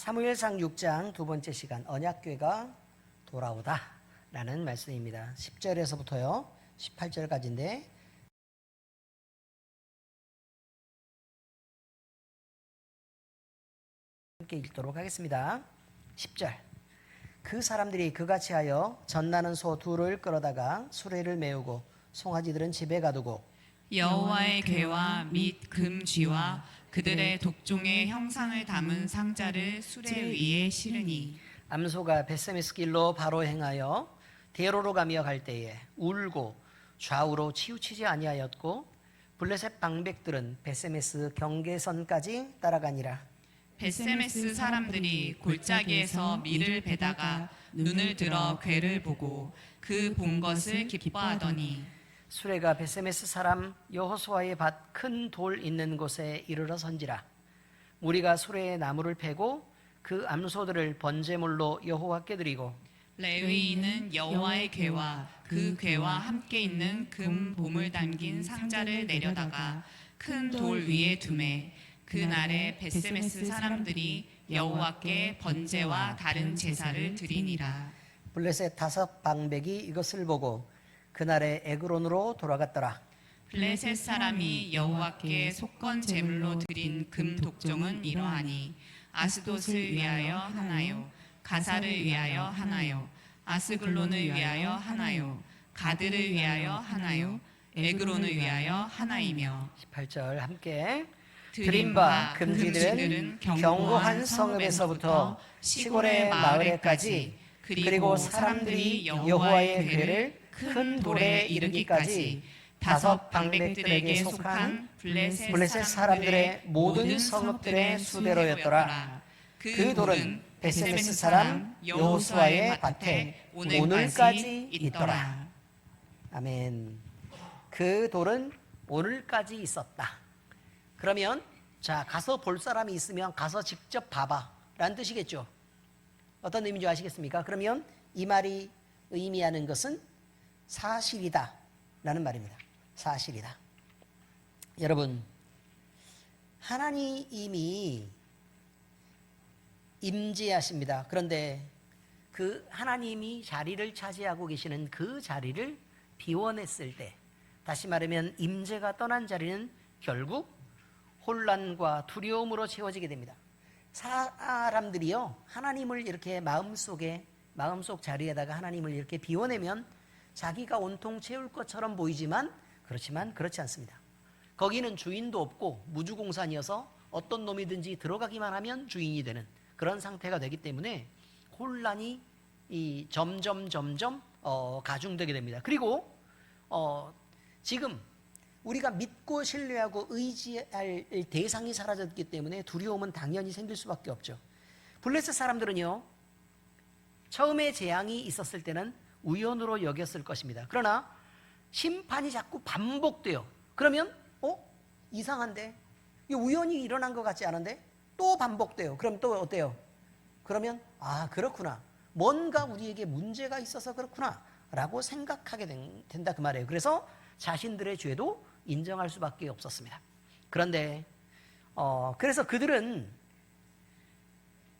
사무엘상 6장 두 번째 시간 언약궤가 돌아오다 라는 말씀입니다. 10절에서부터요 18절까지인데 함께 읽도록 하겠습니다. 10절 그 사람들이 그같이 하여 젖나는 소 둘을 끌어다가 수레를 메우고 송아지들은 집에 가두고 여호와의 궤와 및 금쥐와 그들의 독종의 형상을 담은 상자를 수레 위에 실으니 암소가 벳세메스 길로 바로 행하여 대로로 가며 갈 때에 울고 좌우로 치우치지 아니하였고 블레셋 방백들은 벳세메스 경계선까지 따라가니라. 벳세메스 사람들이 골짜기에서 밀을 베다가 눈을 들어 궤를 보고 그 본 것을 기뻐하더니 수레가 벳세메스 사람 여호수아의 밭 큰 돌 있는 곳에 이르러 선지라. 무리가 수레에 나무를 패고 그 암소들을 번제물로 여호와께 드리고 레위인은 여호와의 궤와 그 궤와 함께 있는 금 보물 담긴 상자를 내려다가 큰 돌 위에 두매 그날에 벳세메스 사람들이 여호와께 번제와 다른 제사를 드리니라. 블레셋 다섯 방백이 이것을 보고 그날에 에그론으로 돌아갔더라. 블레셋 사람이 여호와께 속건 제물로 드린 금 독종은 이러하니 아스돗을 위하여 하나요, 가사를 위하여 하나요, 아스글론을 위하여 하나요, 가드를 위하여 하나요, 에그론을 위하여 하나이며 18절 함께 드린 바 금쥐들은 견고한 성읍에서부터 시골의 마을에까지 그리고 사람들이 여호와의 궤를 큰 돌에 이르기까지 다섯 방백들에게 속한 블레셋 사람들의 모든 성읍들의 수대로였더라. 그 돌은 벳세메스 사람 여호수아의 밭에 오늘까지 있더라. 아멘. 그 돌은 오늘까지 있었다. 그러면 자 가서 볼 사람이 있으면 가서 직접 봐봐 라는 뜻이겠죠. 어떤 의미인지 아시겠습니까? 그러면 이 말이 의미하는 것은 사실이다 라는 말입니다. 사실이다. 여러분, 하나님이 임재하십니다. 그런데 그 하나님이 자리를 차지하고 계시는 그 자리를 비워냈을 때, 다시 말하면 임재가 떠난 자리는 결국 혼란과 두려움으로 채워지게 됩니다. 사람들이요 하나님을 이렇게 마음속 자리에다가 하나님을 이렇게 비워내면 자기가 온통 채울 것처럼 보이지만 그렇지만 그렇지 않습니다. 거기는 주인도 없고 무주공산이어서 어떤 놈이든지 들어가기만 하면 주인이 되는 그런 상태가 되기 때문에 혼란이 점점 가중되게 됩니다. 그리고 지금 우리가 믿고 신뢰하고 의지할 대상이 사라졌기 때문에 두려움은 당연히 생길 수밖에 없죠. 블레셋 사람들은요 처음에 재앙이 있었을 때는 우연으로 여겼을 것입니다. 그러나 심판이 자꾸 반복돼요. 그러면 이상한데 이게 우연히 일어난 것 같지 않은데 또 반복돼요. 그럼 또 어때요? 그러면 그렇구나, 뭔가 우리에게 문제가 있어서 그렇구나 라고 생각하게 된다 그 말이에요. 그래서 자신들의 죄도 인정할 수밖에 없었습니다. 그런데 그래서 그들은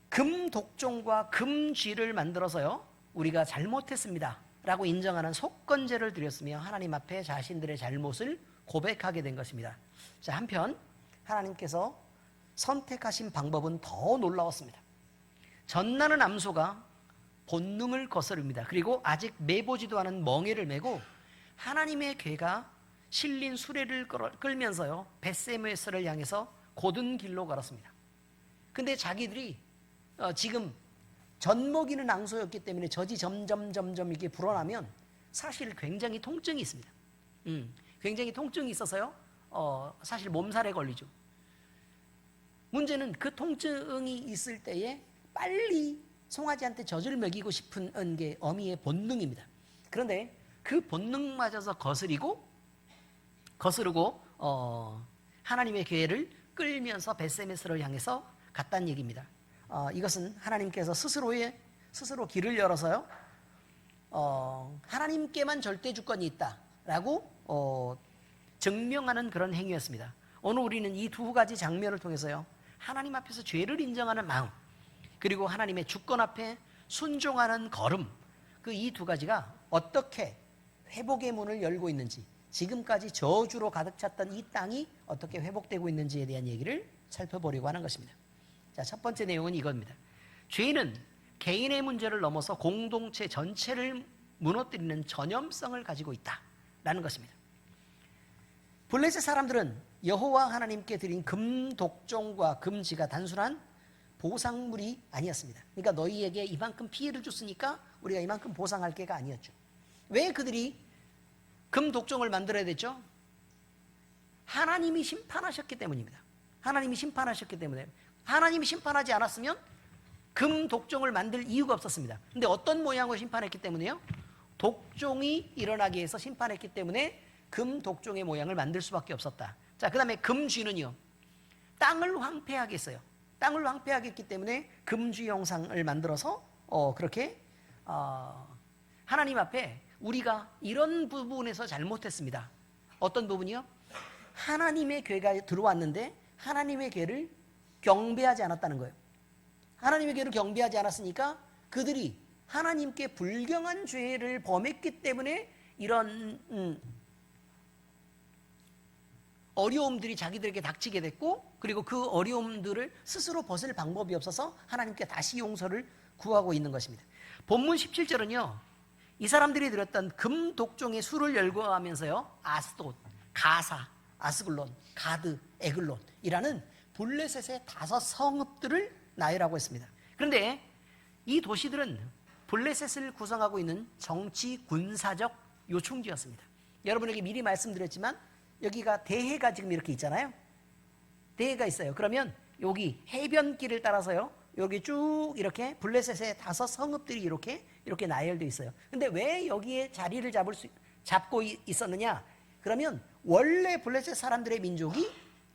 금 독종과 금쥐를 만들어서요 우리가 잘못했습니다 라고 인정하는 속건제를 드렸으며 하나님 앞에 자신들의 잘못을 고백하게 된 것입니다. 자, 한편 하나님께서 선택하신 방법은 더 놀라웠습니다. 젖나는 암소가 본능을 거스릅니다. 그리고 아직 매보지도 않은 멍에를 메고 하나님의 궤가 실린 수레를 끌면서요 벳세메스를 향해서 곧은 길로 걸었습니다. 근데 자기들이 지금 젖먹이는 앙소였기 때문에 젖이 점점 이게 불어나면 사실 굉장히 통증이 있습니다. 굉장히 통증이 있어서요 사실 몸살에 걸리죠. 문제는 그 통증이 있을 때에 빨리 송아지한테 젖을 먹이고 싶은 게 어미의 본능입니다. 그런데 그 본능마저서 거스르고 하나님의 궤를 끌면서 벳세메스를 향해서 갔다는 얘기입니다. 이것은 하나님께서 스스로 길을 열어서요 하나님께만 절대 주권이 있다라고 증명하는 그런 행위였습니다. 오늘 우리는 이 두 가지 장면을 통해서요 하나님 앞에서 죄를 인정하는 마음, 그리고 하나님의 주권 앞에 순종하는 걸음, 그 이 두 가지가 어떻게 회복의 문을 열고 있는지, 지금까지 저주로 가득 찼던 이 땅이 어떻게 회복되고 있는지에 대한 얘기를 살펴보려고 하는 것입니다. 자, 첫 번째 내용은 이겁니다. 죄는 개인의 문제를 넘어서 공동체 전체를 무너뜨리는 전염성을 가지고 있다라는 것입니다. 블레셋 사람들은 여호와 하나님께 드린 금독종과 금지가 단순한 보상물이 아니었습니다. 그러니까 너희에게 이만큼 피해를 줬으니까 우리가 이만큼 보상할 게가 아니었죠. 왜 그들이 금독종을 만들어야 됐죠? 하나님이 심판하셨기 때문입니다. 하나님이 심판하셨기 때문에. 하나님이 심판하지 않았으면 금독종을 만들 이유가 없었습니다. 근데 어떤 모양으로 심판했기 때문에요? 독종이 일어나게 해서 심판했기 때문에 금독종의 모양을 만들 수밖에 없었다. 자, 그 다음에 금쥐는요, 땅을 황폐하게 했어요. 땅을 황폐하게 했기 때문에 금쥐 형상을 만들어서 그렇게 하나님 앞에 우리가 이런 부분에서 잘못했습니다. 어떤 부분이요? 하나님의 궤가 들어왔는데 하나님의 궤를 경배하지 않았다는 거예요. 하나님의 궤를 경배하지 않았으니까 그들이 하나님께 불경한 죄를 범했기 때문에 이런 어려움들이 자기들에게 닥치게 됐고, 그리고 그 어려움들을 스스로 벗을 방법이 없어서 하나님께 다시 용서를 구하고 있는 것입니다. 본문 17절은요, 이 사람들이 드렸던 금독종의 수를 열거하면서요, 아스돗, 가사, 아스글론, 가드, 에글론이라는 블레셋의 5 성읍들을 나열하고 있습니다. 그런데 이 도시들은 블레셋을 구성하고 있는 정치 군사적 요충지였습니다. 여러분에게 미리 말씀드렸지만 여기가 대해가 지금 이렇게 있잖아요. 대해가 있어요. 그러면 여기 해변길을 따라서요, 여기 쭉 이렇게 블레셋의 5 성읍들이 이렇게 나열되어 있어요. 근데 왜 여기에 자리를 잡고 있었느냐? 그러면 원래 블레셋 사람들의 민족이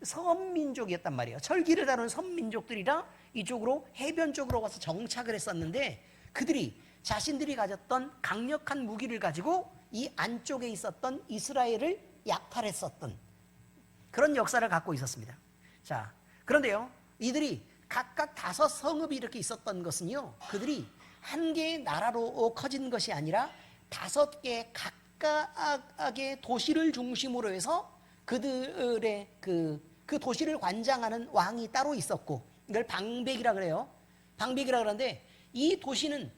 섬민족이었단 말이에요. 철기를 다루는 섬민족들이라 이쪽으로 해변 쪽으로 와서 정착을 했었는데, 그들이 자신들이 가졌던 강력한 무기를 가지고 이 안쪽에 있었던 이스라엘을 약탈했었던 그런 역사를 갖고 있었습니다. 자, 그런데요, 이들이 각각 5 성읍이 이렇게 있었던 것은요, 그들이 한 개의 나라로 커진 것이 아니라 5개 각각의 도시를 중심으로 해서 그들의 그 도시를 관장하는 왕이 따로 있었고, 이걸 방백이라 그래요. 방백이라 그러는데, 이 도시는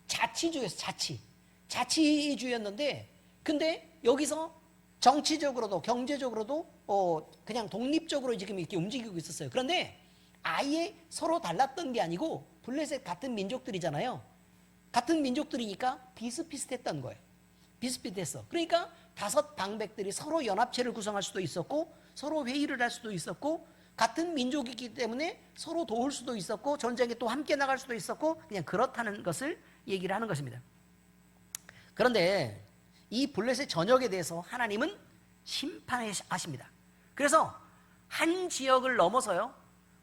자치주였어요. 자치주였는데, 근데 여기서 정치적으로도 경제적으로도 그냥 독립적으로 지금 이렇게 움직이고 있었어요. 그런데 아예 서로 달랐던 게 아니고, 블레셋 같은 민족들이잖아요. 같은 민족들이니까 비슷비슷했던 거예요. 비슷비슷했어. 그러니까 5 방백들이 서로 연합체를 구성할 수도 있었고, 서로 회의를 할 수도 있었고, 같은 민족이기 때문에 서로 도울 수도 있었고, 전쟁에 또 함께 나갈 수도 있었고, 그냥 그렇다는 것을 얘기를 하는 것입니다. 그런데 이 블레셋 전역에 대해서 하나님은 심판하십니다. 그래서 한 지역을 넘어서요,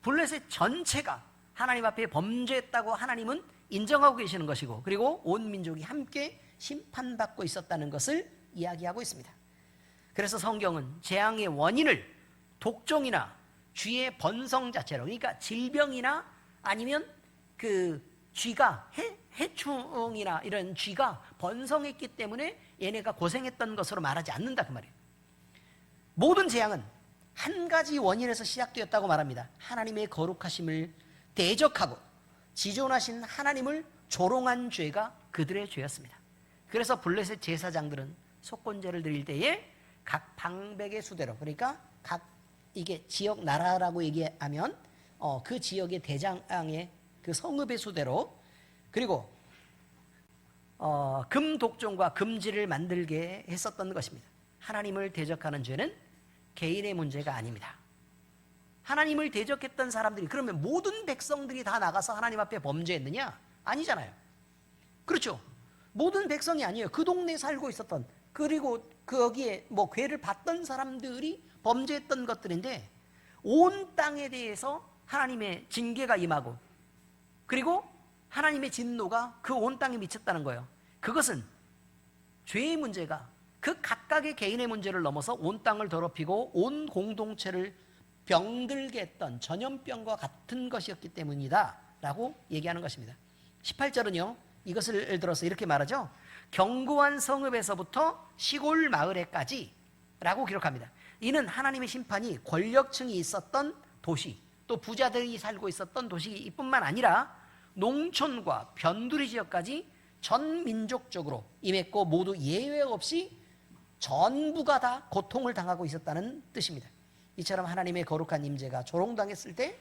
블레셋 전체가 하나님 앞에 범죄했다고 하나님은 인정하고 계시는 것이고, 그리고 온 민족이 함께 심판받고 있었다는 것을 이야기하고 있습니다. 그래서 성경은 재앙의 원인을 독종이나 쥐의 번성 자체로, 그러니까 질병이나 아니면 그 쥐가 해충이나 이런 쥐가 번성했기 때문에 얘네가 고생했던 것으로 말하지 않는다, 그 말이에요. 모든 재앙은 한 가지 원인에서 시작되었다고 말합니다. 하나님의 거룩하심을 대적하고 지존하신 하나님을 조롱한 죄가 그들의 죄였습니다. 그래서 블레셋 제사장들은 속건제를 드릴 때에 각 방백의 수대로, 그러니까 각 이게 지역 나라라고 얘기하면 그 지역의 대장의 그 성읍의 수대로, 그리고 금독종과 금지를 만들게 했었던 것입니다. 하나님을 대적하는 죄는 개인의 문제가 아닙니다. 하나님을 대적했던 사람들이, 그러면 모든 백성들이 다 나가서 하나님 앞에 범죄했느냐? 아니잖아요. 그렇죠? 모든 백성이 아니에요. 그 동네에 살고 있었던, 그리고 거기에 뭐 궤를 받던 사람들이 범죄했던 것들인데, 온 땅에 대해서 하나님의 징계가 임하고, 그리고 하나님의 진노가 그 온 땅에 미쳤다는 거예요. 그것은 죄의 문제가 그 각각의 개인의 문제를 넘어서 온 땅을 더럽히고 온 공동체를 병들게 했던 전염병과 같은 것이었기 때문이다 라고 얘기하는 것입니다. 18절은요, 이것을 들어서 이렇게 말하죠. 견고한 성읍에서부터 시골 마을에까지 라고 기록합니다. 이는 하나님의 심판이 권력층이 있었던 도시, 또 부자들이 살고 있었던 도시뿐만 아니라 농촌과 변두리 지역까지 전 민족적으로 임했고 모두 예외 없이 전부가 다 고통을 당하고 있었다는 뜻입니다. 이처럼 하나님의 거룩한 임재가 조롱당했을 때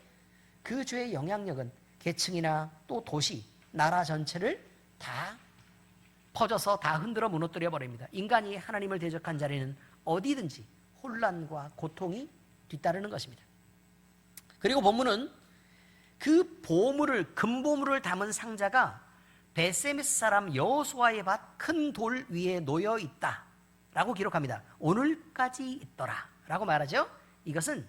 그 죄의 영향력은 계층이나 또 도시, 나라 전체를 다 퍼져서 다 흔들어 무너뜨려 버립니다. 인간이 하나님을 대적한 자리는 어디든지 혼란과 고통이 뒤따르는 것입니다. 그리고 본문은 그 보물을, 금보물을 담은 상자가 베세메스 사람 여호수아의 밭 큰 돌 위에 놓여 있다 라고 기록합니다. 오늘까지 있더라 라고 말하죠. 이것은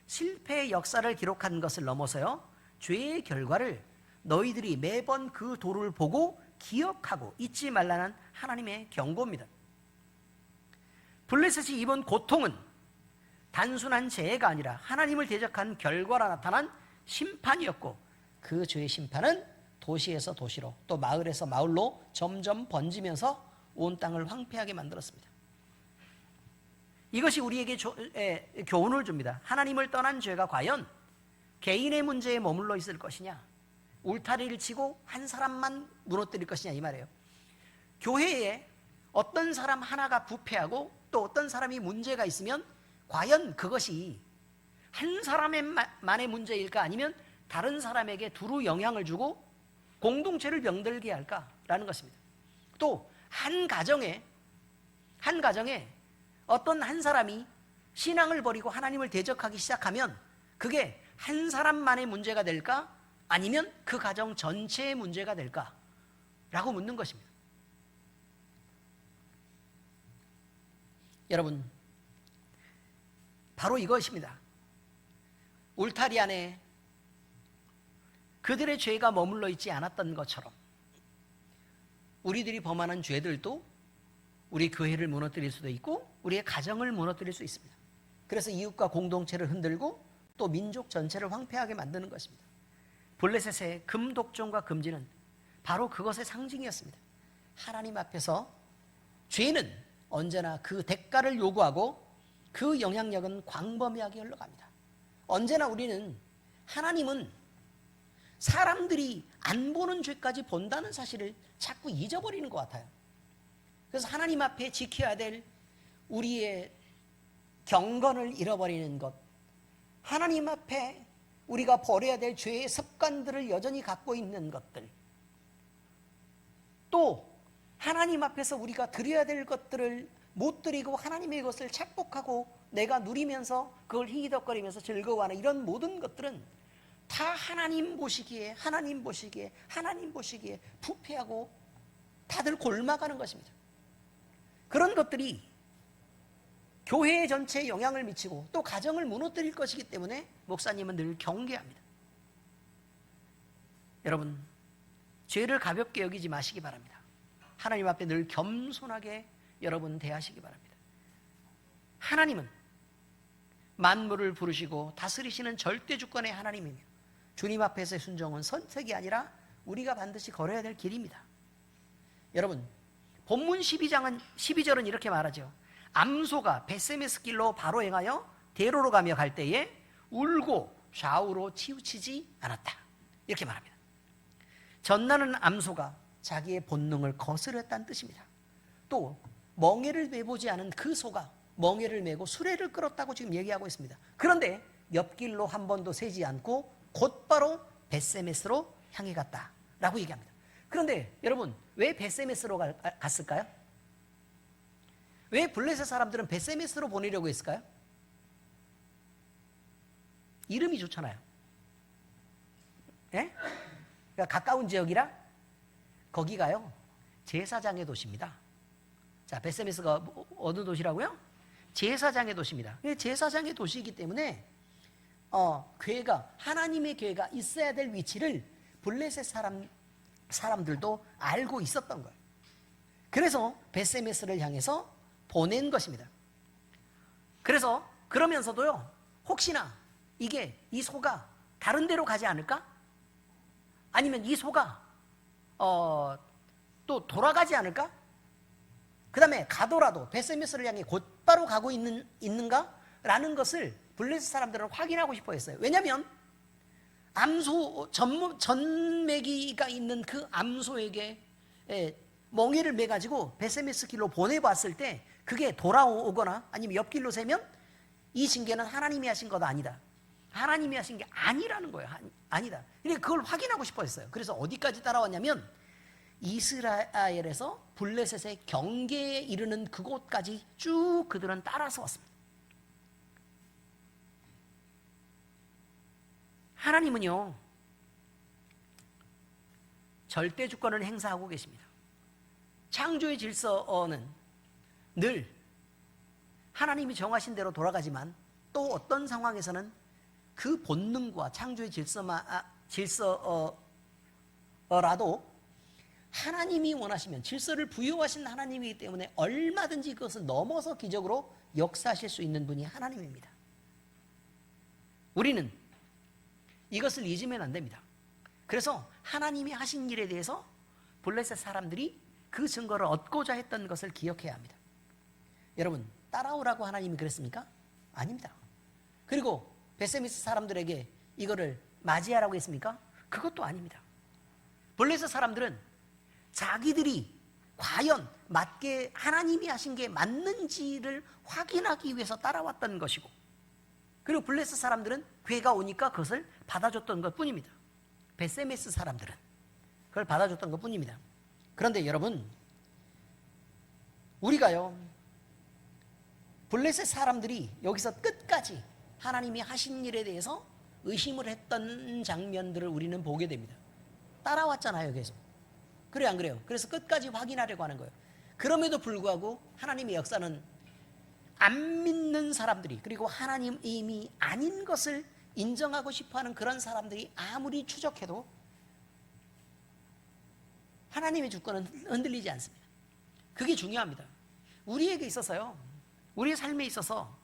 실패의 역사를 기록한 것을 넘어서요, 죄의 결과를 너희들이 매번 그 돌을 보고 기억하고 잊지 말라는 하나님의 경고입니다. 블레셋이 입은 고통은 단순한 재해가 아니라 하나님을 대적한 결과로 나타난 심판이었고, 그 죄의 심판은 도시에서 도시로 또 마을에서 마을로 점점 번지면서 온 땅을 황폐하게 만들었습니다. 이것이 우리에게 교훈을 줍니다. 하나님을 떠난 죄가 과연 개인의 문제에 머물러 있을 것이냐, 울타리를 치고 한 사람만 무너뜨릴 것이냐, 이 말이에요. 교회에 어떤 사람 하나가 부패하고 또 어떤 사람이 문제가 있으면 과연 그것이 한 사람만의 문제일까, 아니면 다른 사람에게 두루 영향을 주고 공동체를 병들게 할까라는 것입니다. 또 한 가정에 어떤 한 사람이 신앙을 버리고 하나님을 대적하기 시작하면 그게 한 사람만의 문제가 될까, 아니면 그 가정 전체의 문제가 될까 라고 묻는 것입니다. 여러분, 바로 이것입니다. 울타리 안에 그들의 죄가 머물러 있지 않았던 것처럼 우리들이 범하는 죄들도 우리 교회를 무너뜨릴 수도 있고 우리의 가정을 무너뜨릴 수 있습니다. 그래서 이웃과 공동체를 흔들고 또 민족 전체를 황폐하게 만드는 것입니다. 블레셋의 금독종과 금지는 바로 그것의 상징이었습니다. 하나님 앞에서 죄는 언제나 그 대가를 요구하고 그 영향력은 광범위하게 흘러갑니다. 언제나 우리는, 하나님은 사람들이 안 보는 죄까지 본다는 사실을 자꾸 잊어버리는 것 같아요. 그래서 하나님 앞에 지켜야 될 우리의 경건을 잃어버리는 것, 하나님 앞에 우리가 버려야 될 죄의 습관들을 여전히 갖고 있는 것들, 또 하나님 앞에서 우리가 드려야 될 것들을 못 드리고 하나님의 것을 착복하고 내가 누리면서 그걸 희희덕거리면서 즐거워하는 이런 모든 것들은 다 하나님 보시기에 부패하고 다들 골마가는 것입니다. 그런 것들이 교회 전체에 영향을 미치고 또 가정을 무너뜨릴 것이기 때문에 목사님은 늘 경계합니다. 여러분, 죄를 가볍게 여기지 마시기 바랍니다. 하나님 앞에 늘 겸손하게 여러분 대하시기 바랍니다. 하나님은 만물을 부르시고 다스리시는 절대 주권의 하나님이며 주님 앞에서의 순종은 선택이 아니라 우리가 반드시 걸어야 될 길입니다. 여러분, 본문 12절은 이렇게 말하죠. 암소가 벳세메스 길로 바로 행하여 대로로 가며 갈 때에 울고 좌우로 치우치지 않았다, 이렇게 말합니다. 전나는 암소가 자기의 본능을 거스렸다는 뜻입니다. 또 멍에를 매보지 않은 그 소가 멍에를 메고 수레를 끌었다고 지금 얘기하고 있습니다. 그런데 옆길로 한 번도 세지 않고 곧바로 벳세메스로 향해 갔다라고 얘기합니다. 그런데 여러분, 왜 벳세메스로 갔을까요? 왜 블레셋 사람들은 벳세메스로 보내려고 했을까요? 이름이 좋잖아요. 예? 그러니까 가까운 지역이라 거기가요 제사장의 도시입니다. 자, 벳세메스가 어느 도시라고요? 제사장의 도시입니다. 제사장의 도시이기 때문에 교회가, 하나님의 교회가 있어야 될 위치를 블레셋 사람들도 알고 있었던 거예요. 그래서 벳세메스를 향해서 보낸 것입니다. 그래서 그러면서도요, 혹시나 이 소가 다른 데로 가지 않을까? 아니면 이 소가 또 돌아가지 않을까? 그 다음에 가더라도 베세메스를 향해 곧바로 가고 있는가? 라는 것을 블레셋 사람들은 확인하고 싶어 했어요. 왜냐하면 전매기가 있는 그 암소에게 멍에를 매가지고 베세메스 길로 보내봤을 때 그게 돌아오거나 아니면 옆길로 새면 이 징계는 하나님이 하신 것 아니다. 하나님이 하신 게 아니라는 거예요. 아니다. 그러니까 그걸 확인하고 싶어 했어요. 그래서 어디까지 따라왔냐면 이스라엘에서 블레셋의 경계에 이르는 그곳까지 쭉 그들은 따라서 왔습니다. 하나님은요, 절대 주권을 행사하고 계십니다. 창조의 질서는 늘 하나님이 정하신 대로 돌아가지만 또 어떤 상황에서는 그 본능과 창조의 질서라도 하나님이 원하시면 질서를 부여하신 하나님이기 때문에 얼마든지 그것을 넘어서 기적으로 역사하실 수 있는 분이 하나님입니다. 우리는 이것을 잊으면 안 됩니다. 그래서 하나님이 하신 일에 대해서 블레셋 사람들이 그 증거를 얻고자 했던 것을 기억해야 합니다. 여러분, 따라오라고 하나님이 그랬습니까? 아닙니다. 그리고 베세미스 사람들에게 이거를 맞이하라고 했습니까? 그것도 아닙니다. 블레셋 사람들은 자기들이 과연 맞게 하나님이 하신 게 맞는지를 확인하기 위해서 따라왔던 것이고, 그리고 블레셋 사람들은 괴가 오니까 그것을 받아줬던 것 뿐입니다. 베세메스 사람들은 그걸 받아줬던 것 뿐입니다. 그런데 여러분, 우리가요, 블레셋 사람들이 여기서 끝까지 하나님이 하신 일에 대해서 의심을 했던 장면들을 우리는 보게 됩니다. 따라왔잖아요, 계속. 그래요, 안 그래요? 그래서 끝까지 확인하려고 하는 거예요. 그럼에도 불구하고 하나님의 역사는 안 믿는 사람들이, 그리고 하나님이 아닌 것을 인정하고 싶어하는 그런 사람들이 아무리 추적해도 하나님의 주권은 흔들리지 않습니다. 그게 중요합니다. 우리에게 있어서요, 우리의 삶에 있어서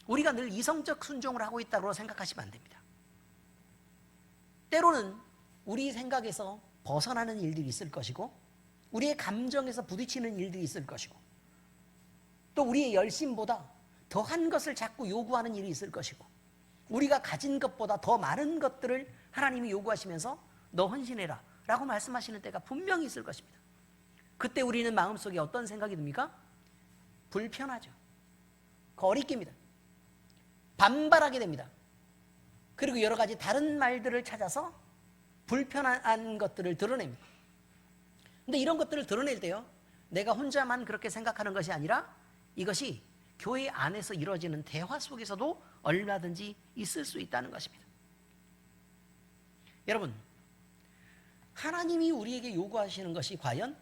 우리가 늘 이성적 순종을 하고 있다고 생각하시면 안 됩니다. 때로는 우리 생각에서 벗어나는 일들이 있을 것이고, 우리의 감정에서 부딪히는 일들이 있을 것이고, 또 우리의 열심보다 더한 것을 자꾸 요구하는 일이 있을 것이고, 우리가 가진 것보다 더 많은 것들을 하나님이 요구하시면서 너 헌신해라 라고 말씀하시는 때가 분명히 있을 것입니다. 그때 우리는 마음속에 어떤 생각이 듭니까? 불편하죠. 거리낍니다. 반발하게 됩니다. 그리고 여러 가지 다른 말들을 찾아서 불편한 것들을 드러냅니다. 근데 이런 것들을 드러낼 때요, 내가 혼자만 그렇게 생각하는 것이 아니라 이것이 교회 안에서 이루어지는 대화 속에서도 얼마든지 있을 수 있다는 것입니다. 여러분, 하나님이 우리에게 요구하시는 것이 과연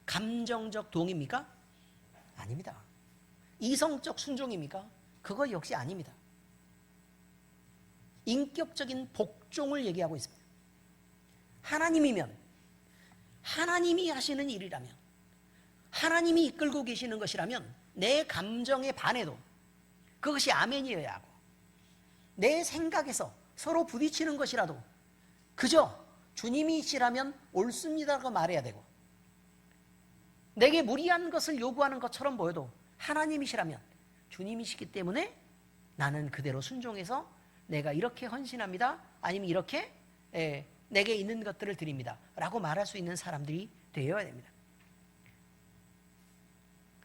감정적 동의입니까? 아닙니다. 이성적 순종입니까? 그거 역시 아닙니다. 인격적인 복종을 얘기하고 있습니다. 하나님이면, 하나님이 하시는 일이라면, 하나님이 이끌고 계시는 것이라면 내 감정에 반해도 그것이 아멘이어야 하고, 내 생각에서 서로 부딪히는 것이라도 그저 주님이시라면 옳습니다라고 말해야 되고, 내게 무리한 것을 요구하는 것처럼 보여도 하나님이시라면 주님이시기 때문에 나는 그대로 순종해서 내가 이렇게 헌신합니다, 아니면 이렇게 내게 있는 것들을 드립니다 라고 말할 수 있는 사람들이 되어야 됩니다.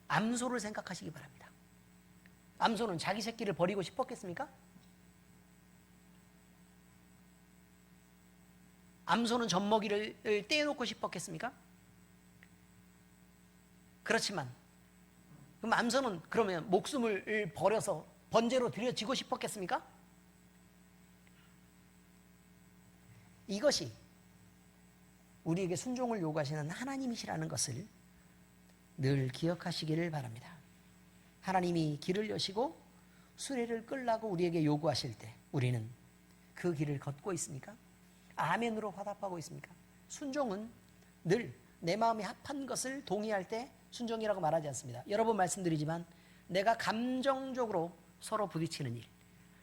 암소를 생각하시기 바랍니다. 암소는 자기 새끼를 버리고 싶었겠습니까? 암소는 젖먹이를 떼어놓고 싶었겠습니까? 그렇지만 그럼 암소는 그러면 목숨을 버려서 번제로 드려지고 싶었겠습니까? 이것이 우리에게 순종을 요구하시는 하나님이시라는 것을 늘 기억하시기를 바랍니다. 하나님이 길을 여시고 수레를 끌라고 우리에게 요구하실 때 우리는 그 길을 걷고 있습니까? 아멘으로 화답하고 있습니까? 순종은 늘 내 마음에 합한 것을 동의할 때 순종이라고 말하지 않습니다. 여러 번 말씀드리지만 내가 감정적으로 서로 부딪히는 일,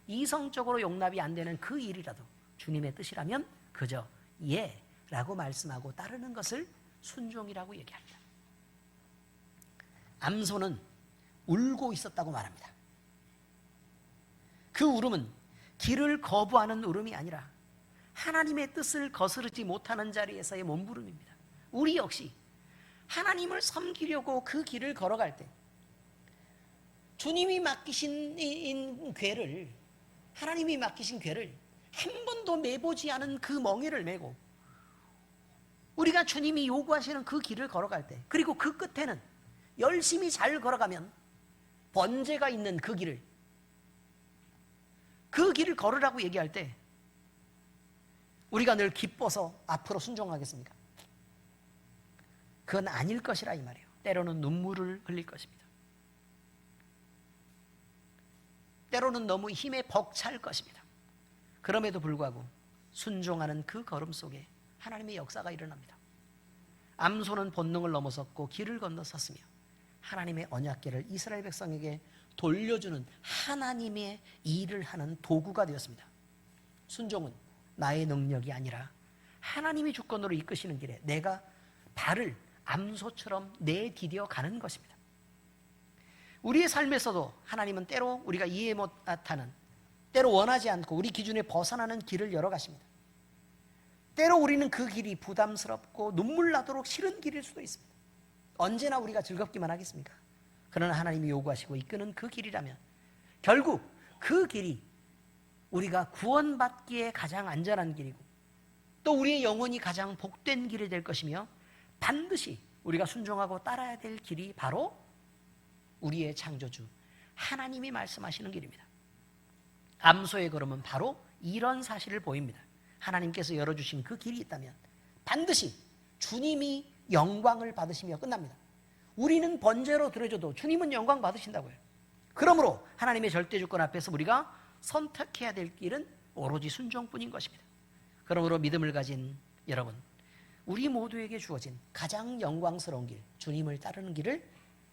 이성적으로 용납이 안 되는 그 일이라도 주님의 뜻이라면 그저 예 라고 말씀하고 따르는 것을 순종이라고 얘기합니다. 암소는 울고 있었다고 말합니다. 그 울음은 길을 거부하는 울음이 아니라 하나님의 뜻을 거스르지 못하는 자리에서의 몸부림입니다. 우리 역시 하나님을 섬기려고 그 길을 걸어갈 때 주님이 맡기신 궤를, 하나님이 맡기신 궤를 한 번도 매보지 않은 그 멍에를 메고 우리가 주님이 요구하시는 그 길을 걸어갈 때, 그리고 그 끝에는 열심히 잘 걸어가면 번제가 있는 그 길을 걸으라고 얘기할 때 우리가 늘 기뻐서 앞으로 순종하겠습니까? 그건 아닐 것이라 이 말이에요. 때로는 눈물을 흘릴 것입니다. 때로는 너무 힘에 벅찰 것입니다. 그럼에도 불구하고 순종하는 그 걸음 속에 하나님의 역사가 일어납니다. 암소는 본능을 넘어섰고 길을 건너섰으며 하나님의 언약궤를 이스라엘 백성에게 돌려주는 하나님의 일을 하는 도구가 되었습니다. 순종은 나의 능력이 아니라 하나님이 주권으로 이끄시는 길에 내가 발을 암소처럼 내디뎌 가는 것입니다. 우리의 삶에서도 하나님은 때로 우리가 이해 못하는, 때로 원하지 않고 우리 기준에 벗어나는 길을 열어가십니다. 때로 우리는 그 길이 부담스럽고 눈물 나도록 싫은 길일 수도 있습니다. 언제나 우리가 즐겁기만 하겠습니까? 그러나 하나님이 요구하시고 이끄는 그 길이라면 결국 그 길이 우리가 구원받기에 가장 안전한 길이고 또 우리의 영혼이 가장 복된 길이 될 것이며 반드시 우리가 순종하고 따라야 될 길이 바로 우리의 창조주 하나님이 말씀하시는 길입니다. 암소의 걸음은 바로 이런 사실을 보입니다. 하나님께서 열어주신 그 길이 있다면 반드시 주님이 영광을 받으시며 끝납니다. 우리는 번제로 드려줘도 주님은 영광 받으신다고요. 그러므로 하나님의 절대 주권 앞에서 우리가 선택해야 될 길은 오로지 순종뿐인 것입니다. 그러므로 믿음을 가진 여러분, 우리 모두에게 주어진 가장 영광스러운 길, 주님을 따르는 길을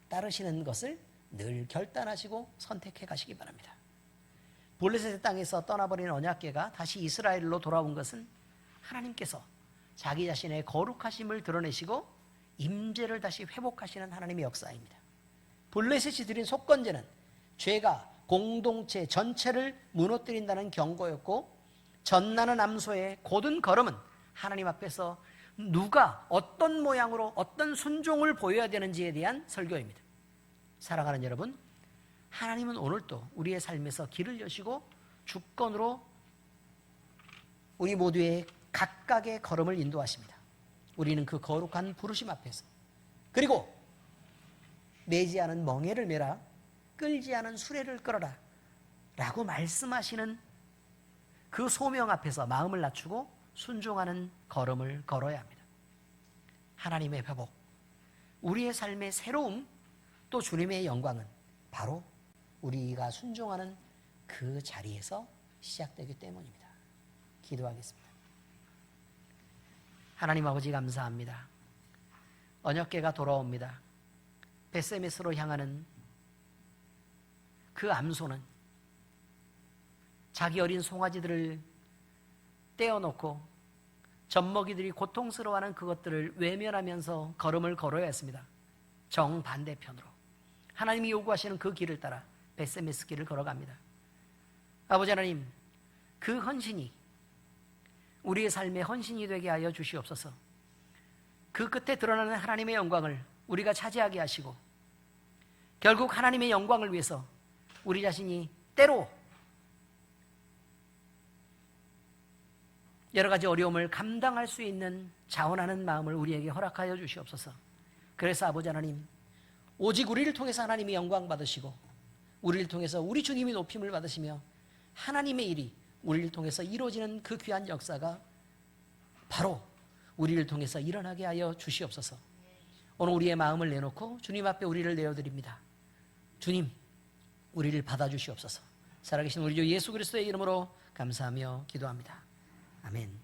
따르시는 것을 늘 결단하시고 선택해 가시기 바랍니다. 블레셋의 땅에서 떠나버린 언약궤가 다시 이스라엘로 돌아온 것은 하나님께서 자기 자신의 거룩하심을 드러내시고 임재를 다시 회복하시는 하나님의 역사입니다. 블레셋이 드린 속건제는 죄가 공동체 전체를 무너뜨린다는 경고였고, 전나는 암소의 곧은 걸음은 하나님 앞에서 누가 어떤 모양으로 어떤 순종을 보여야 되는지에 대한 설교입니다. 사랑하는 여러분, 하나님은 오늘도 우리의 삶에서 길을 여시고 주권으로 우리 모두의 각각의 걸음을 인도하십니다. 우리는 그 거룩한 부르심 앞에서, 그리고 매지 않은 멍에를 메라, 끌지 않은 수레를 끌어라 라고 말씀하시는 그 소명 앞에서 마음을 낮추고 순종하는 걸음을 걸어야 합니다. 하나님의 회복, 우리의 삶의 새로움, 또 주님의 영광은 바로 우리가 순종하는 그 자리에서 시작되기 때문입니다. 기도하겠습니다. 하나님 아버지 감사합니다. 언약궤가 돌아옵니다. 벳세메스로 향하는 그 암소는 자기 어린 송아지들을 떼어놓고 젖먹이들이 고통스러워하는 그것들을 외면하면서 걸음을 걸어야 했습니다. 정반대편으로 하나님이 요구하시는 그 길을 따라 벳세메스 길을 걸어갑니다. 아버지 하나님, 그 헌신이 우리의 삶의 헌신이 되게 하여 주시옵소서. 그 끝에 드러나는 하나님의 영광을 우리가 차지하게 하시고, 결국 하나님의 영광을 위해서 우리 자신이 때로 여러 가지 어려움을 감당할 수 있는 자원하는 마음을 우리에게 허락하여 주시옵소서. 그래서 아버지 하나님, 오직 우리를 통해서 하나님이 영광 받으시고 우리를 통해서 우리 주님이 높임을 받으시며 하나님의 일이 우리를 통해서 이루어지는 그 귀한 역사가 바로 우리를 통해서 일어나게 하여 주시옵소서. 오늘 우리의 마음을 내놓고 주님 앞에 우리를 내어드립니다. 주님, 우리를 받아주시옵소서. 살아계신 우리 주 예수 그리스도의 이름으로 감사하며 기도합니다. 아멘.